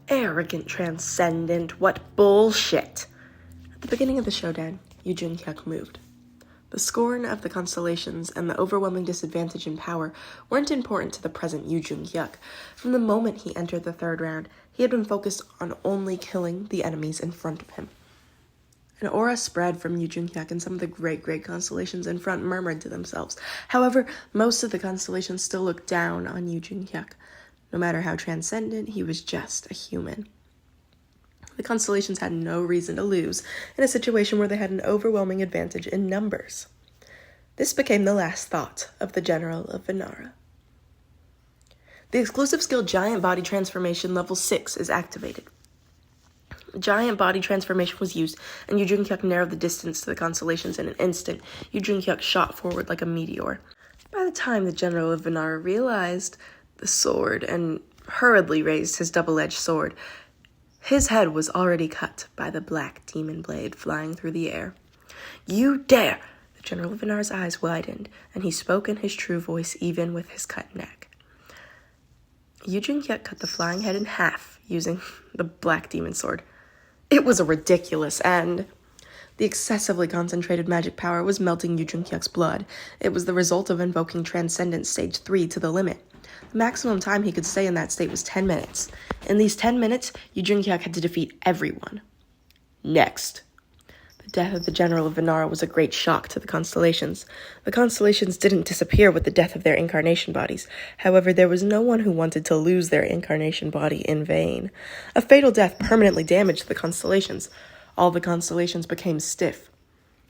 Arrogant transcendent, what bullshit. At the beginning of the showdown, Yu Jun-hyuk moved. The scorn of the Constellations and the overwhelming disadvantage in power weren't important to the present Yu Jun-hyuk. From the moment he entered the third round, he had been focused on only killing the enemies in front of him. An aura spread from Yu Jun-hyuk, and some of the great constellations in front murmured to themselves. However, most of the constellations still looked down on Yu Jun-hyuk. No matter how transcendent, he was just a human. The Constellations had no reason to lose in a situation where they had an overwhelming advantage in numbers. This became the last thought of the General of Venara. The exclusive skill Giant Body Transformation level 6 is activated. Giant Body Transformation was used, and Yu Jun-hyuk narrowed the distance to the Constellations in an instant. Yu Jun-hyuk shot forward like a meteor. By the time the General of Venara realized the sword and hurriedly raised his double-edged sword, his head was already cut by the black demon blade flying through the air. "You dare!" The General of Venara's eyes widened, and he spoke in his true voice even with his cut neck. Yu Jun-hyuk cut the flying head in half using the black demon sword. It was a ridiculous end. The excessively concentrated magic power was melting Yu Jun-hyuk's blood. It was the result of invoking Transcendence Stage 3 to the limit. The maximum time he could stay in that state was 10 minutes. In these 10 minutes, Yu Jun-hyuk had to defeat everyone. Next. The death of the General of Venara was a great shock to the Constellations. The Constellations didn't disappear with the death of their incarnation bodies. However, there was no one who wanted to lose their incarnation body in vain. A fatal death permanently damaged the Constellations. All the Constellations became stiff.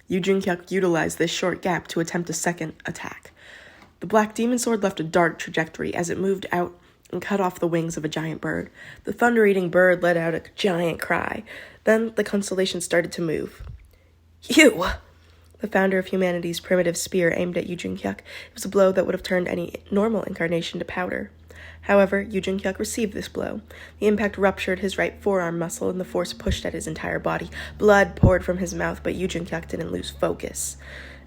Yu Jun-hyuk utilized this short gap to attempt a second attack. The black demon sword left a dark trajectory as it moved out and cut off the wings of a giant bird. The thunder-eating bird let out a giant cry. Then the Constellation started to move. "You!" The founder of humanity's primitive spear aimed at Yu Jun-hyuk. It was a blow that would have turned any normal incarnation to powder. However, Yu Jun-hyuk received this blow. The impact ruptured his right forearm muscle, and the force pushed at his entire body. Blood poured from his mouth, but Yu Jun-hyuk didn't lose focus.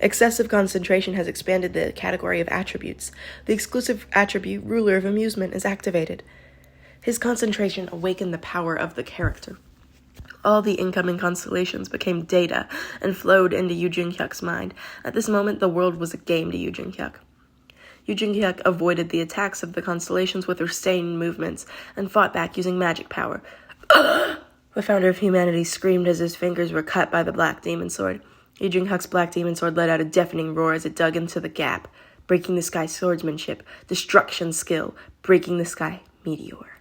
Excessive concentration has expanded the category of attributes. The exclusive attribute, Ruler of Amusement, is activated. His concentration awakened the power of the character. All the incoming constellations became data and flowed into Yu Jun-hyuk's mind. At this moment, the world was a game to Yu Jun-hyuk. Yu Jun-hyuk avoided the attacks of the constellations with restrained movements and fought back using magic power. The founder of humanity screamed as his fingers were cut by the black demon sword. Yu Jun-hyuk's black demon sword let out a deafening roar as it dug into the gap. Breaking the Sky swordsmanship, destruction skill, breaking the sky meteor.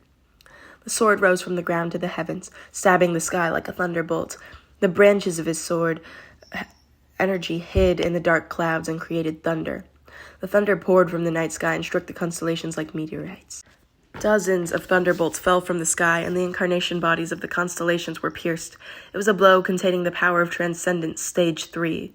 The sword rose from the ground to the heavens, stabbing the sky like a thunderbolt. The branches of his sword energy hid in the dark clouds and created thunder. The thunder poured from the night sky and struck the constellations like meteorites. Dozens of thunderbolts fell from the sky, and the incarnation bodies of the constellations were pierced. It was a blow containing the power of Transcendence Stage 3.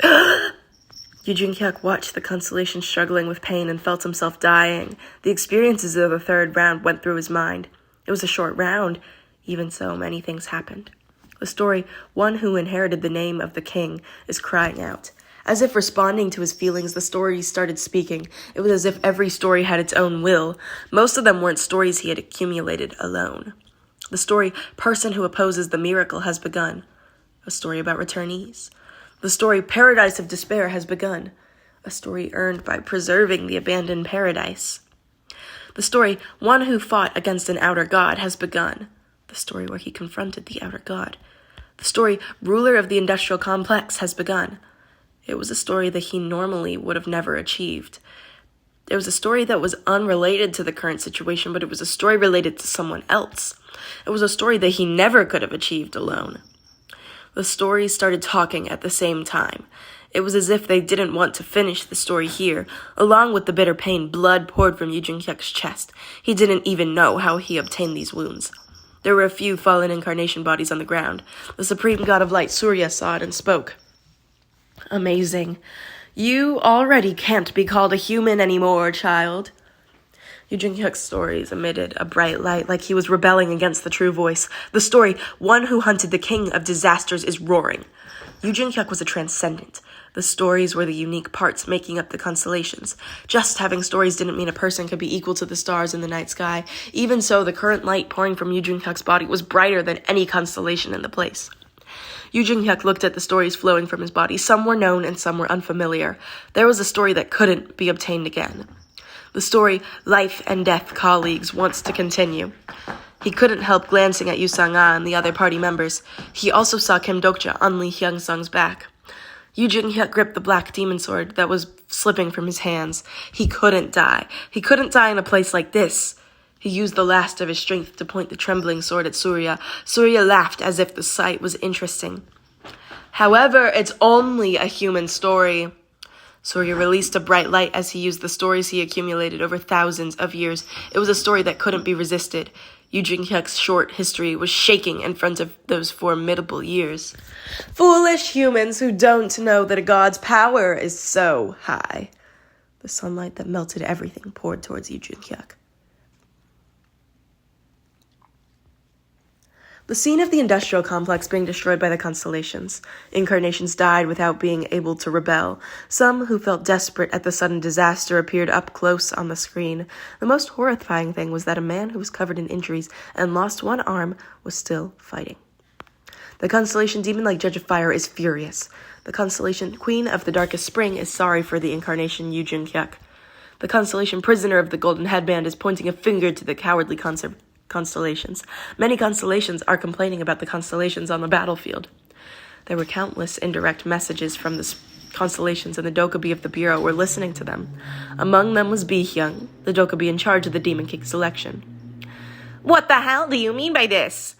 Yu Jun-hyuk watched the constellation struggling with pain and felt himself dying. The experiences of the third round went through his mind. It was a short round. Even so, many things happened. The story, one who inherited the name of the king, is crying out. As if responding to his feelings, the story started speaking. It was as if every story had its own will. Most of them weren't stories he had accumulated alone. The story, Person Who Opposes the Miracle, has begun. A story about returnees. The story, Paradise of Despair, has begun. A story earned by preserving the abandoned paradise. The story, One Who Fought Against an Outer God, has begun. The story where he confronted the outer god. The story, Ruler of the Industrial Complex, has begun. It was a story that he normally would have never achieved. It was a story that was unrelated to the current situation, but it was a story related to someone else. It was a story that he never could have achieved alone. The stories started talking at the same time. It was as if they didn't want to finish the story here. Along with the bitter pain, blood poured from Yu Jun-hyuk's chest. He didn't even know how he obtained these wounds. There were a few fallen incarnation bodies on the ground. The supreme god of light, Surya, saw it and spoke. "Amazing. You already can't be called a human anymore, child." Yu Jun-hyuk's stories emitted a bright light like he was rebelling against the true voice. The story, One Who Hunted the King of Disasters, is roaring. Yu Jun-hyuk was a transcendent, The stories were the unique parts making up the constellations. Just having stories didn't mean a person could be equal to the stars in the night sky. Even so, the current light pouring from Yu Jung-hyuk's body was brighter than any constellation in the place. Yu Jung-hyuk looked at the stories flowing from his body. Some were known and some were unfamiliar. There was a story that couldn't be obtained again. The story, Life and Death Colleagues, wants to continue. He couldn't help glancing at Yu Sang-ah and the other party members. He also saw Kim Dokja on Lee Hyung-sung's back. Yu Jung-hyuk gripped the black demon sword that was slipping from his hands. He couldn't die. He couldn't die in a place like this. He used the last of his strength to point the trembling sword at Surya. Surya laughed as if the sight was interesting. However, it's only a human story. Surya released a bright light as he used the stories he accumulated over thousands of years. It was a story that couldn't be resisted. Yu Jung-hyuk's short history was shaking in front of those formidable years. Foolish humans who don't know that a god's power is so high. The sunlight that melted everything poured towards Yu Jung-hyuk. The scene of the industrial complex being destroyed by the constellations. Incarnations died without being able to rebel. Some who felt desperate at the sudden disaster appeared up close on the screen. The most horrifying thing was that a man who was covered in injuries and lost one arm was still fighting. The constellation demon-like Judge of Fire is furious. The constellation Queen of the Darkest Spring is sorry for the incarnation Yu Jung-hyuk. The constellation Prisoner of the Golden Headband is pointing a finger to the cowardly constellations. Many constellations are complaining about the constellations on the battlefield. There were countless indirect messages from the constellations, and the Dokja of the Bureau were listening to them. Among them was Bi-hyung, the Dokja in charge of the Demon King selection. "What the hell do you mean by this?"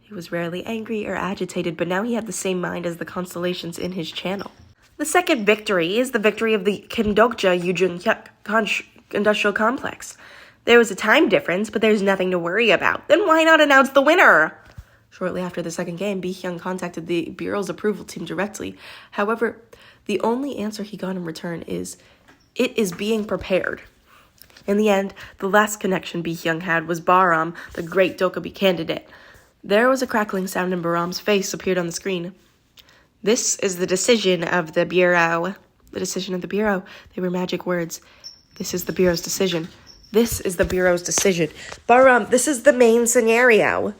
He was rarely angry or agitated, but now he had the same mind as the constellations in his channel. "The second victory is the victory of the Kim Dokja Yu Jung-hyuk industrial complex. There was a time difference, but there's nothing to worry about. Then why not announce the winner?" Shortly after the second game, Bi-hyung contacted the Bureau's approval team directly. However, the only answer he got in return is, "It is being prepared." In the end, the last connection Bi-hyung had was Bahram, the great Dokja candidate. There was a crackling sound and Bahram's face appeared on the screen. "This is the decision of the Bureau." The decision of the Bureau. They were magic words. This is the Bureau's decision. This is the Bureau's decision. Bahram, this is the main scenario.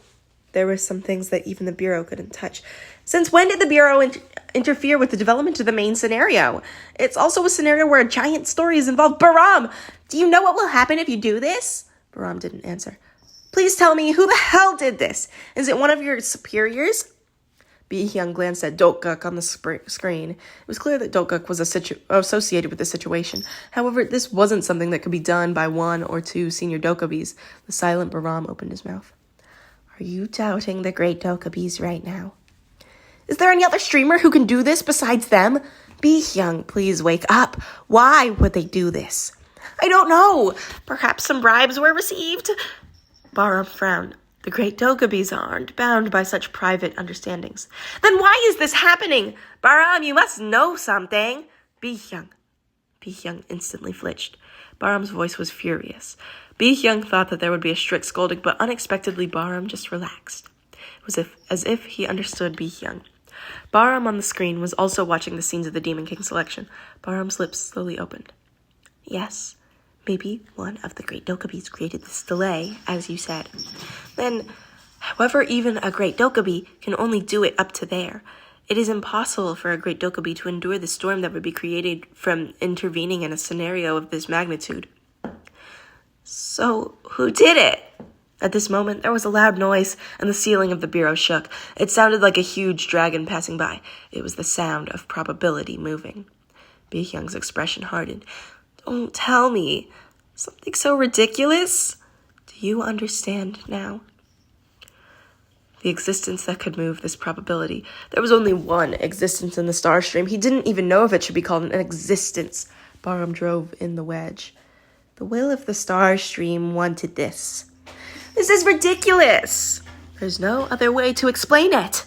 There were some things that even the Bureau couldn't touch. Since when did the Bureau interfere with the development of the main scenario? It's also a scenario where a giant story is involved. Bahram, do you know what will happen if you do this? Bahram didn't answer. Please tell me, who the hell did this? Is it one of your superiors? Bi-hyung glanced at Dokja on the screen. It was clear that Dokja was associated with the situation. However, this wasn't something that could be done by one or two senior Dokjabis. The silent Bahram opened his mouth. Are you doubting the great Dokjabis right now? Is there any other streamer who can do this besides them? Bi-hyung, please wake up. Why would they do this? I don't know. Perhaps some bribes were received? Bahram frowned. The great Dokjabis aren't bound by such private understandings. Then why is this happening? Bahram, you must know something. Bi-hyung. Bi-hyung instantly flinched. Bahram's voice was furious. Bi-hyung thought that there would be a strict scolding, but unexpectedly Bahram just relaxed. It was as if he understood Bi-hyung. Bahram on the screen was also watching the scenes of the Demon King selection. Bahram's lips slowly opened. Yes. Maybe one of the great Dokjabis created this delay, as you said. Then, however, even a great Dokja can only do it up to there. It is impossible for a great Dokja to endure the storm that would be created from intervening in a scenario of this magnitude. So, who did it? At this moment, there was a loud noise, and the ceiling of the Bureau shook. It sounded like a huge dragon passing by. It was the sound of probability moving. Bi-hyung's expression hardened. Don't tell me. Something so ridiculous? Do you understand now? The existence that could move this probability. There was only one existence in the star stream. He didn't even know if it should be called an existence. Bahram drove in the wedge. The will of the star stream wanted this. This is ridiculous. There's no other way to explain it.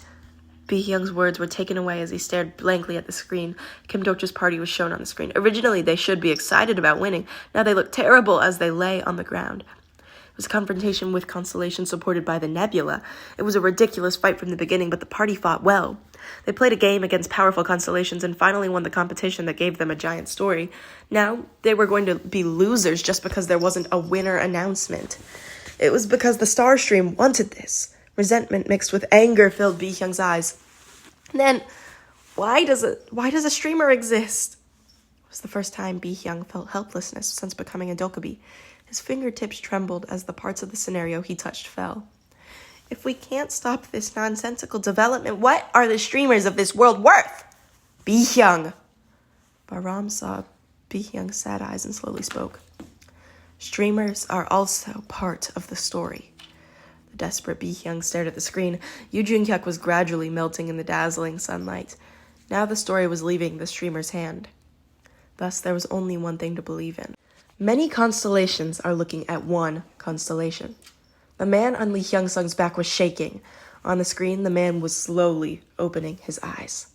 Bi-hyung's words were taken away as he stared blankly at the screen. Kim Dokja's party was shown on the screen. Originally, they should be excited about winning. Now they looked terrible as they lay on the ground. It was a confrontation with Constellations supported by the nebula. It was a ridiculous fight from the beginning, but the party fought well. They played a game against powerful constellations and finally won the competition that gave them a giant story. Now, they were going to be losers just because there wasn't a winner announcement. It was because the star stream wanted this. Resentment mixed with anger filled Bi Hyung's eyes. And then, why does a streamer exist? It was the first time Bi Hyung felt helplessness since becoming a Dokja. His fingertips trembled as the parts of the scenario he touched fell. If we can't stop this nonsensical development, what are the streamers of this world worth? Bi Hyung. Baram saw Bi Hyung's sad eyes and slowly spoke. Streamers are also part of the story. The desperate Bi Hyung stared at the screen. Yoo Jun-hyuk was gradually melting in the dazzling sunlight. Now the story was leaving the streamer's hand. Thus, there was only one thing to believe in. Many constellations are looking at one constellation. The man on Lee Hyung-sung's back was shaking. On the screen, the man was slowly opening his eyes.